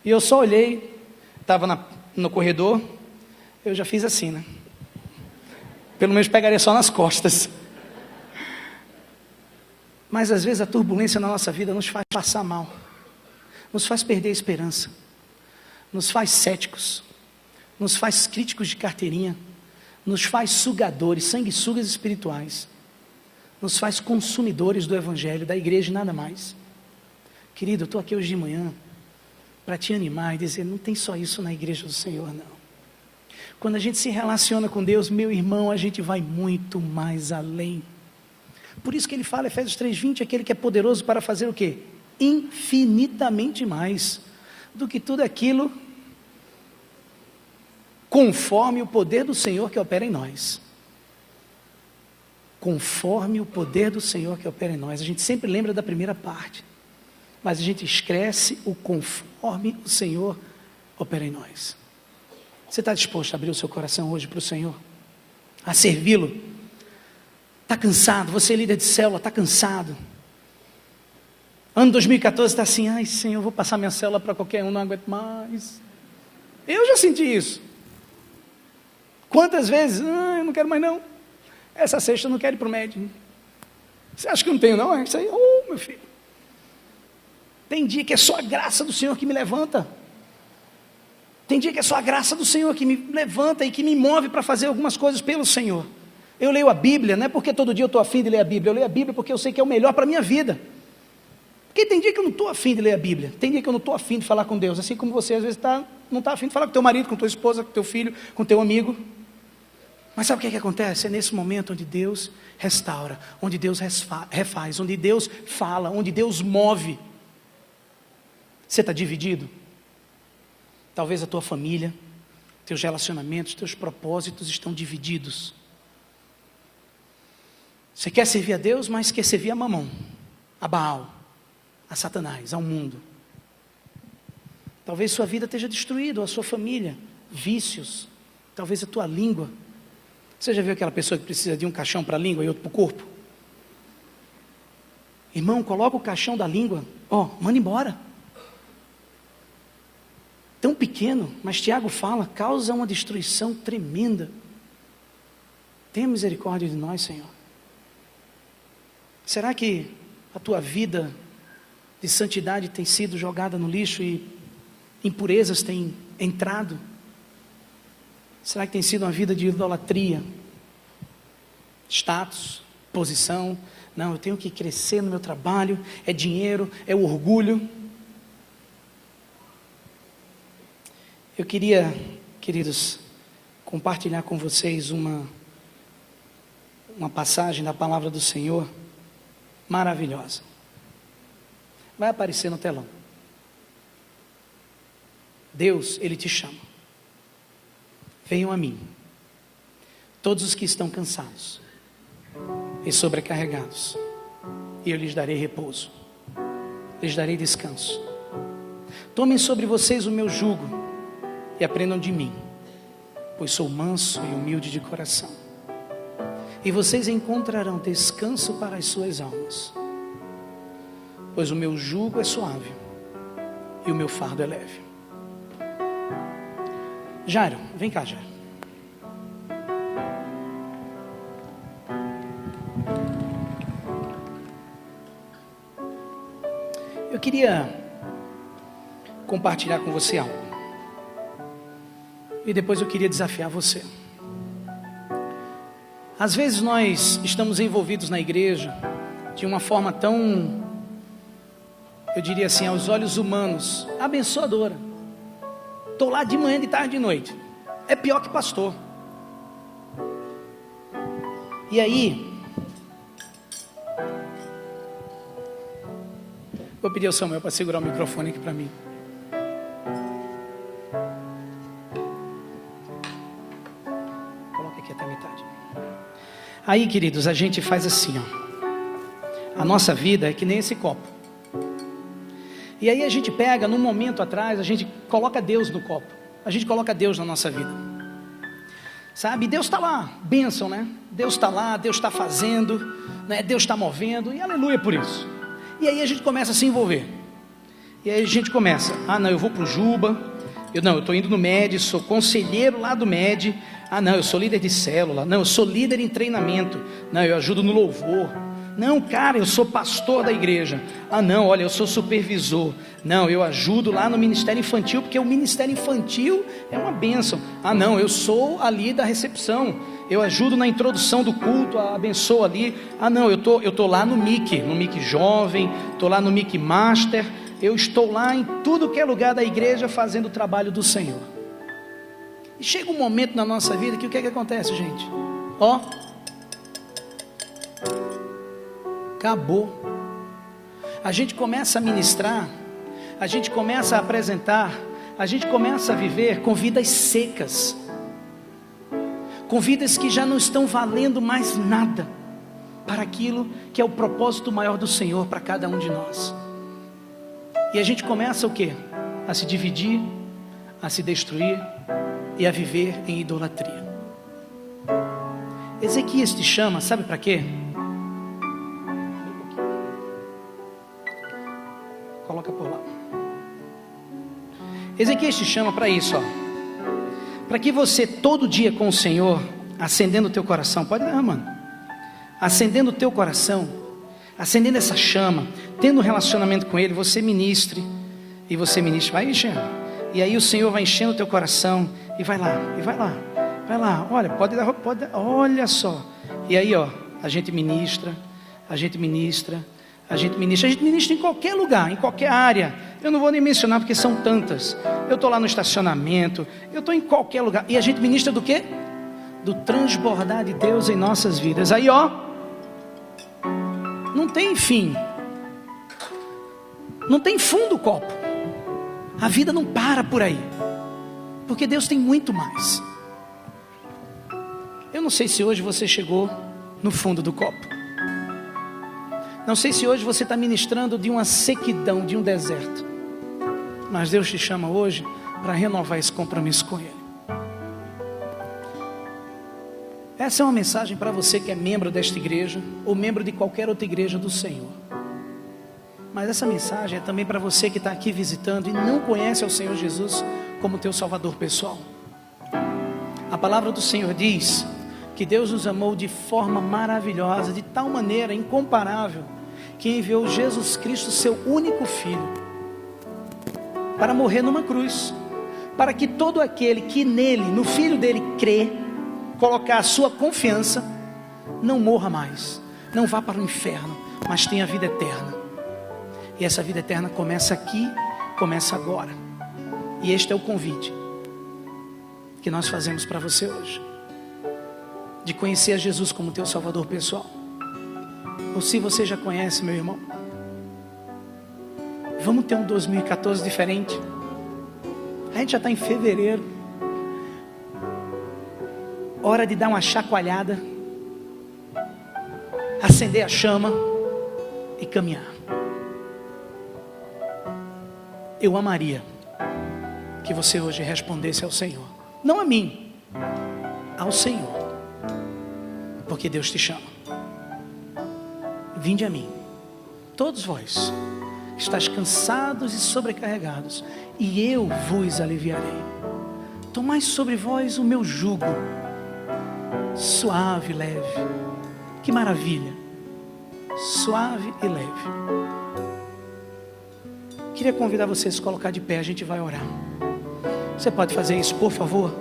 E eu só olhei, estava no corredor, eu já fiz assim, né? Pelo menos pegaria só nas costas. Mas às vezes a turbulência na nossa vida nos faz passar mal, nos faz perder a esperança, nos faz céticos, nos faz críticos de carteirinha, nos faz sugadores, sanguessugas espirituais, nos faz consumidores do Evangelho, da igreja e nada mais. Querido, eu estou aqui hoje de manhã para te animar e dizer: não tem só isso na igreja do Senhor, não. Quando a gente se relaciona com Deus, meu irmão, a gente vai muito mais além. Por isso que ele fala, Efésios 3:20, aquele que é poderoso para fazer o quê? Infinitamente mais do que tudo aquilo, conforme o poder do Senhor que opera em nós. Conforme o poder do Senhor que opera em nós. A gente sempre lembra da primeira parte, mas a gente esquece o conforme o Senhor opera em nós. Você está disposto a abrir o seu coração hoje para o Senhor? A servi-lo? Está cansado? Você é líder de célula, está cansado? Ano 2014 está assim, ai Senhor, eu vou passar minha célula para qualquer um, não aguento mais. Eu já senti isso. Quantas vezes? Eu não quero mais não. Essa sexta eu não quero ir para o médico. Você acha que eu não tenho não? É isso aí, meu filho. Tem dia que é só a graça do Senhor que me levanta. Tem dia que é só a graça do Senhor que me levanta e que me move para fazer algumas coisas pelo Senhor. Eu leio a Bíblia, não é porque todo dia eu estou afim de ler a Bíblia. Eu leio a Bíblia porque eu sei que é o melhor para a minha vida. Porque tem dia que eu não estou afim de ler a Bíblia. Tem dia que eu não estou afim de falar com Deus. Assim como você às vezes não está afim de falar com teu marido, com tua esposa, com teu filho, com teu amigo. Mas sabe o que acontece? É nesse momento onde Deus restaura, onde Deus refaz, onde Deus fala, onde Deus move. Você está dividido? Talvez a tua família, teus relacionamentos, teus propósitos estão divididos. Você quer servir a Deus, mas quer servir a Mamão, a Baal, a Satanás, ao mundo. Talvez sua vida esteja destruída, ou a sua família, vícios, talvez a tua língua. Você já viu aquela pessoa que precisa de um caixão para a língua e outro para o corpo? Irmão, coloca o caixão da língua, manda embora. Tão pequeno, mas Tiago fala, causa uma destruição tremenda. Tenha misericórdia de nós, Senhor. Será que a tua vida de santidade tem sido jogada no lixo e impurezas têm entrado? Será que tem sido uma vida de idolatria? Status, posição? Não, eu tenho que crescer no meu trabalho, é dinheiro, é o orgulho. Eu queria, queridos, compartilhar com vocês uma passagem da palavra do Senhor maravilhosa. Vai aparecer no telão. Deus, Ele te chama. Venham a mim, todos os que estão cansados e sobrecarregados, e eu lhes darei repouso, lhes darei descanso. Tomem sobre vocês o meu jugo e aprendam de mim, pois sou manso e humilde de coração, e vocês encontrarão descanso para as suas almas, pois o meu jugo é suave e o meu fardo é leve. Jairo, vem cá, Jairo. Eu queria compartilhar com você algo. E depois eu queria desafiar você. Às vezes nós estamos envolvidos na igreja de uma forma tão, eu diria assim, aos olhos humanos, abençoadora. Estou lá de manhã, de tarde, de noite. É pior que pastor. E aí, vou pedir ao Samuel para segurar o microfone aqui para mim. Coloca aqui até a metade. Aí, queridos, a gente faz assim, A nossa vida é que nem esse copo. E aí a gente pega, num momento atrás, a gente coloca Deus no copo. A gente coloca Deus na nossa vida. Sabe, Deus está lá, bênção, né? Deus está lá, Deus está fazendo, né? Deus está movendo, e aleluia por isso. E aí a gente começa a se envolver. E aí a gente começa, não, eu vou para o Juba, eu estou indo no MED, sou conselheiro lá do MED, não, eu sou líder de célula, não, eu sou líder em treinamento, não, eu ajudo no louvor. Não, cara, eu sou pastor da igreja. Não, olha, eu sou supervisor. Não, eu ajudo lá no ministério infantil, porque o ministério infantil é uma bênção. Não, eu sou ali da recepção. Eu ajudo na introdução do culto, abençoo ali. Não, eu tô lá no MIC Jovem, estou lá no MIC Master. Eu estou lá em tudo que é lugar da igreja fazendo o trabalho do Senhor. E chega um momento na nossa vida que o que é que acontece, gente? Acabou. A gente começa a ministrar, a gente começa a apresentar, a gente começa a viver com vidas secas, com vidas que já não estão valendo mais nada para aquilo que é o propósito maior do Senhor para cada um de nós. E a gente começa o quê? A se dividir, a se destruir e a viver em idolatria. Ezequias te chama, sabe para quê? Ezequias te chama para isso, para que você todo dia com o Senhor, acendendo o teu coração, pode dar, mano, acendendo o teu coração, acendendo essa chama, tendo um relacionamento com Ele, você ministre, e você ministra, vai enchendo, e aí o Senhor vai enchendo o teu coração, e vai lá, olha, pode dar, olha só, e aí a gente ministra em qualquer lugar, em qualquer área. Eu não vou nem mencionar porque são tantas. Eu estou lá no estacionamento, eu estou em qualquer lugar. E a gente ministra do quê? Do transbordar de Deus em nossas vidas. Aí não tem fim, não tem fundo o copo. A vida não para por aí, porque Deus tem muito mais. Eu não sei se hoje você chegou no fundo do copo. Não sei se hoje você está ministrando de uma sequidão, de um deserto, mas Deus te chama hoje para renovar esse compromisso com Ele. Essa é uma mensagem para você que é membro desta igreja, ou membro de qualquer outra igreja do Senhor. Mas essa mensagem é também para você que está aqui visitando e não conhece ao Senhor Jesus como teu Salvador pessoal. A palavra do Senhor diz que Deus nos amou de forma maravilhosa, de tal maneira incomparável, que enviou Jesus Cristo, seu único Filho, para morrer numa cruz, para que todo aquele que nele, no Filho dele crê, colocar a sua confiança, não morra mais, não vá para o inferno, mas tenha vida eterna. E essa vida eterna começa aqui, começa agora. E este é o convite que nós fazemos para você hoje, de conhecer a Jesus como teu Salvador pessoal. Ou se você já conhece, meu irmão, vamos ter um 2014 diferente. A gente já está em fevereiro. Hora de dar uma chacoalhada, acender a chama e caminhar. Eu amaria que você hoje respondesse ao Senhor, não a mim, ao Senhor, porque Deus te chama. Vinde a mim, todos vós que estáis cansados e sobrecarregados, e eu vos aliviarei. Tomai sobre vós o meu jugo, suave e leve. Que maravilha, suave e leve. Queria convidar você a se colocar de pé, a gente vai orar. Você pode fazer isso, por favor?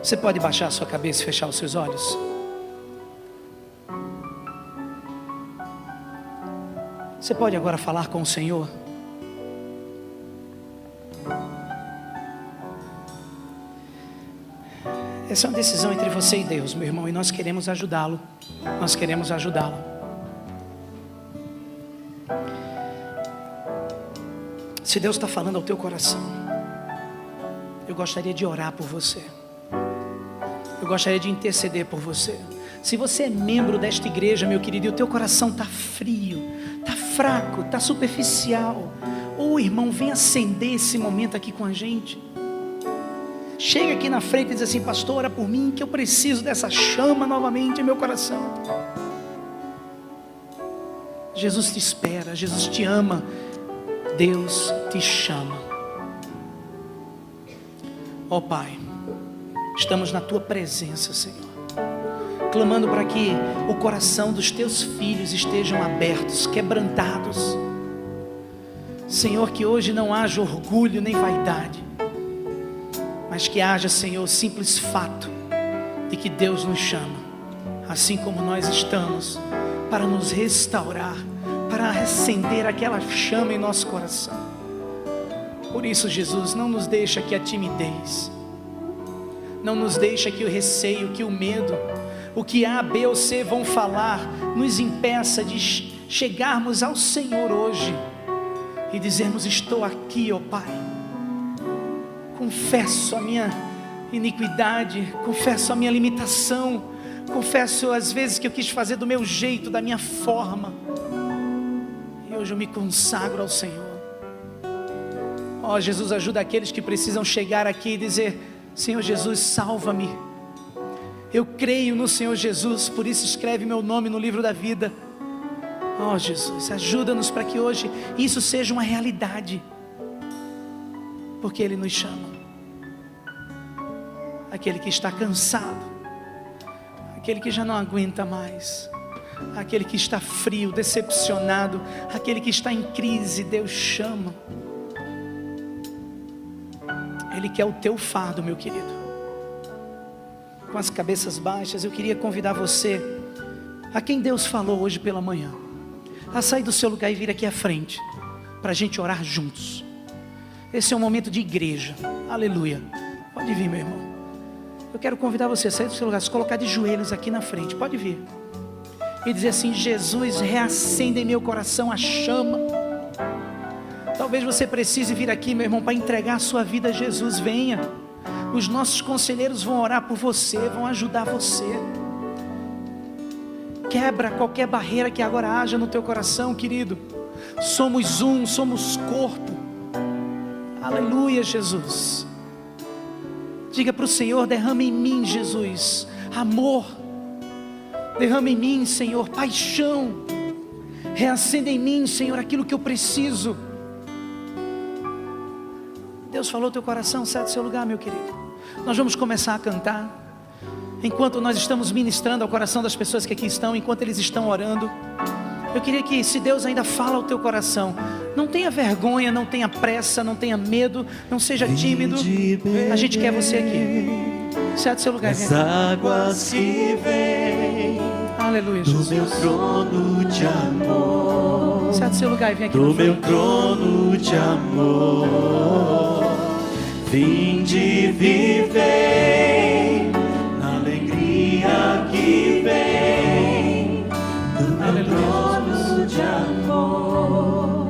Você pode baixar a sua cabeça e fechar os seus olhos? Você pode agora falar com o Senhor? Essa é uma decisão entre você e Deus, meu irmão, e nós queremos ajudá-lo. Nós queremos ajudá-lo. Se Deus está falando ao teu coração, eu gostaria de orar por você. Eu gostaria de interceder por você. Se você é membro desta igreja, meu querido, e o teu coração está frio, está fraco, está superficial, irmão, vem acender esse momento aqui com a gente. Chega aqui na frente e diz assim: pastor, ora por mim, que eu preciso dessa chama novamente em meu coração. Jesus te espera, Jesus te ama, Deus te chama. Ó Pai, estamos na tua presença, Senhor, clamando para que o coração dos teus filhos estejam abertos, quebrantados. Senhor, que hoje não haja orgulho nem vaidade, mas que haja, Senhor, o simples fato de que Deus nos chama, assim como nós estamos, para nos restaurar, para acender aquela chama em nosso coração. Por isso, Jesus, não nos deixa que a timidez, não nos deixa que o receio, que o medo, o que A, B ou C vão falar, nos impeça de chegarmos ao Senhor hoje e dizermos: estou aqui, ó Pai. Confesso a minha iniquidade, confesso a minha limitação, confesso as vezes que eu quis fazer do meu jeito, da minha forma, e hoje eu me consagro ao Senhor. Ó Jesus, ajuda aqueles que precisam chegar aqui e dizer: Senhor Jesus, salva-me. Eu creio no Senhor Jesus, por isso escreve meu nome no livro da vida. Oh Jesus, ajuda-nos para que hoje isso seja uma realidade, porque Ele nos chama. Aquele que está cansado, aquele que já não aguenta mais, aquele que está frio, decepcionado, aquele que está em crise, Deus chama. Ele quer o teu fardo, meu querido. Com as cabeças baixas, eu queria convidar você, a quem Deus falou hoje pela manhã, a sair do seu lugar e vir aqui à frente, para a gente orar juntos. Esse é um momento de igreja, aleluia. Pode vir, meu irmão. Eu quero convidar você a sair do seu lugar, se colocar de joelhos aqui na frente, pode vir. E dizer assim: Jesus, reacende em meu coração a chama. Talvez você precise vir aqui, meu irmão, para entregar a sua vida a Jesus. Venha. Os nossos conselheiros vão orar por você, vão ajudar você. Quebra qualquer barreira que agora haja no teu coração, querido. Somos um, somos corpo. Aleluia, Jesus. Diga para o Senhor: derrama em mim, Jesus, amor. Derrama em mim, Senhor, paixão. Reacenda em mim, Senhor, aquilo que eu preciso. Deus falou ao teu coração, sai do seu lugar, meu querido. Nós vamos começar a cantar. Enquanto nós estamos ministrando ao coração das pessoas que aqui estão, enquanto eles estão orando, eu queria que, se Deus ainda fala ao teu coração, não tenha vergonha, não tenha pressa, não tenha medo, não seja tímido. A gente quer você aqui. Sai do seu lugar, as águas que vêm, aleluia, Jesus. Do meu trono de amor, sai do seu lugar e vem aqui. Do meu trono de amor, vinde viver na alegria que vem do meu trono de amor,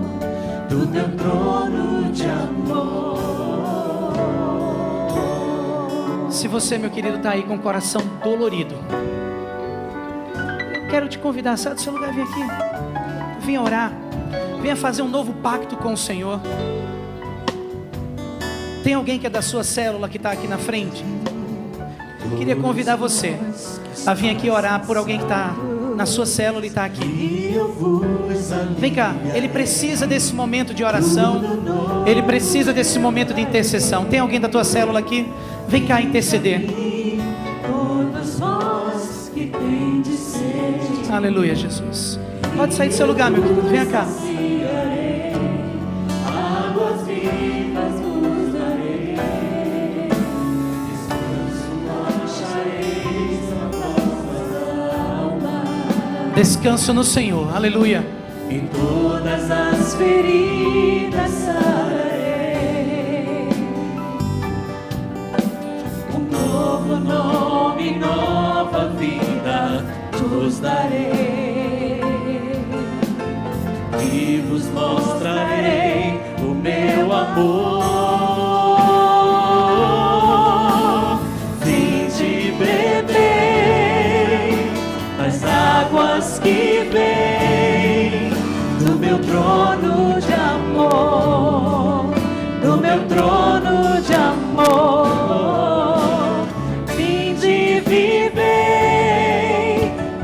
do teu trono de amor. Se você, meu querido, está aí com o coração dolorido, eu quero te convidar, sai do seu lugar, vem aqui. Venha orar, venha fazer um novo pacto com o Senhor. Tem alguém que é da sua célula que está aqui na frente? Eu queria convidar você a vir aqui orar por alguém que está na sua célula e está aqui. Vem cá, ele precisa desse momento de oração, ele precisa desse momento de intercessão. Tem alguém da tua célula aqui? Vem cá interceder. Aleluia, Jesus. Pode sair do seu lugar, meu querido, vem cá. Descanso no Senhor, aleluia. Em todas as feridas sararei, um novo nome, nova vida vos darei, e vos mostrarei o meu amor. Vinde beber as águas que vêm do meu trono de amor, do meu trono de amor. Vinde viver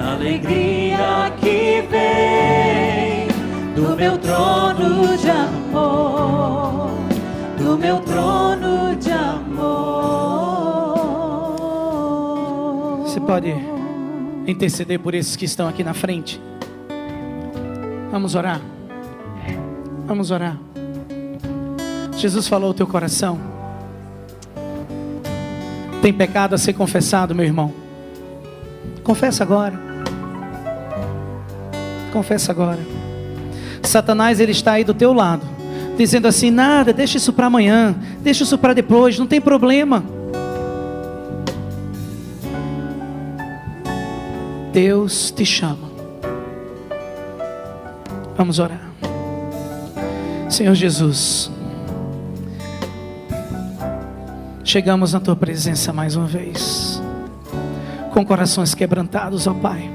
a alegria que vem do meu trono de amor, do meu trono de amor. Você pode interceder por esses que estão aqui na frente? Vamos orar. Vamos orar. Jesus falou ao teu coração. Tem pecado a ser confessado, meu irmão? Confessa agora. Confessa agora. Satanás, ele está aí do teu lado, dizendo assim: nada, deixa isso para amanhã, deixa isso para depois, não tem problema. Deus te chama. Vamos orar. Senhor Jesus, chegamos na tua presença mais uma vez, com corações quebrantados, ó Pai.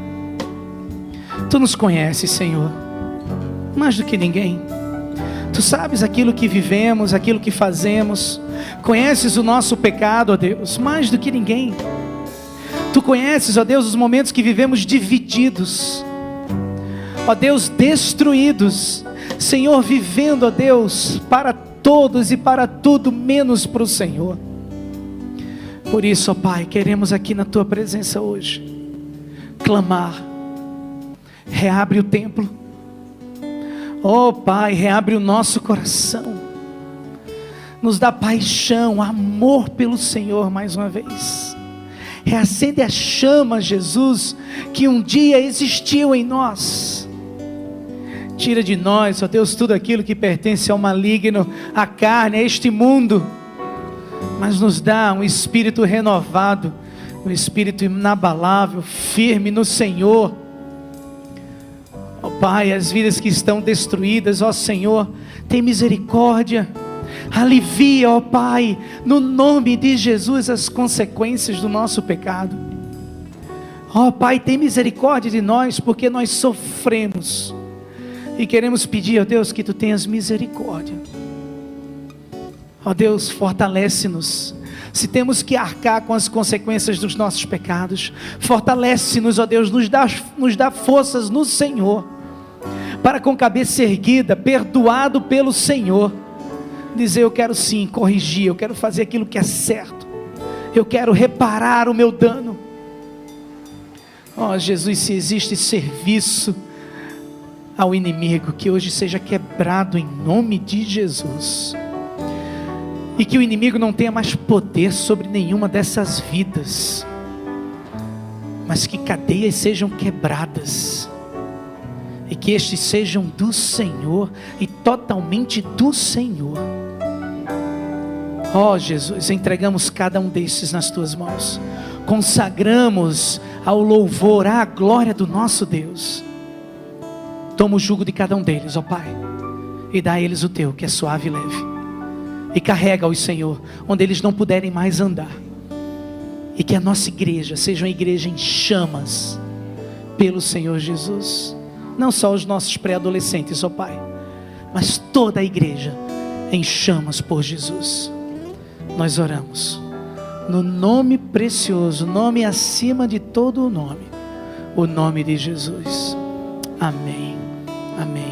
Tu nos conheces, Senhor, mais do que ninguém. Tu sabes aquilo que vivemos, aquilo que fazemos. Conheces o nosso pecado, ó Deus, mais do que ninguém. Tu conheces, ó Deus, os momentos que vivemos divididos, ó Deus, destruídos, Senhor, vivendo, ó Deus, para todos e para tudo, menos para o Senhor. Por isso, ó Pai, queremos aqui na Tua presença hoje, clamar, reabre o templo, ó Pai, reabre o nosso coração, nos dá paixão, amor pelo Senhor mais uma vez, reacende a chama, Jesus, que um dia existiu em nós. Tira de nós, ó Deus, tudo aquilo que pertence ao maligno, à carne, a este mundo, mas nos dá um espírito renovado, um espírito inabalável, firme no Senhor. Ó Pai, as vidas que estão destruídas, ó Senhor, tem misericórdia, alivia, ó Pai, no nome de Jesus, as consequências do nosso pecado. Ó Pai, tem misericórdia de nós, porque nós sofremos, e queremos pedir, ó Deus, que Tu tenhas misericórdia. Ó Deus, fortalece-nos, se temos que arcar com as consequências dos nossos pecados, fortalece-nos, ó Deus, nos dá forças no Senhor, para com cabeça erguida, perdoado pelo Senhor, dizer: eu quero sim corrigir, eu quero fazer aquilo que é certo, eu quero reparar o meu dano. Ó Jesus, se existe serviço ao inimigo, que hoje seja quebrado em nome de Jesus, e que o inimigo não tenha mais poder sobre nenhuma dessas vidas, mas que cadeias sejam quebradas, e que estes sejam do Senhor, e totalmente do Senhor. Ó Jesus, entregamos cada um desses nas Tuas mãos, consagramos ao louvor, à glória do nosso Deus. Toma o jugo de cada um deles, ó Pai, e dá a eles o Teu, que é suave e leve, e carrega-os, Senhor, onde eles não puderem mais andar, e que a nossa igreja seja uma igreja em chamas pelo Senhor Jesus, não só os nossos pré-adolescentes, ó Pai, mas toda a igreja em chamas por Jesus. Nós oramos no nome precioso, nome acima de todo o nome, o nome de Jesus. Amém, amém.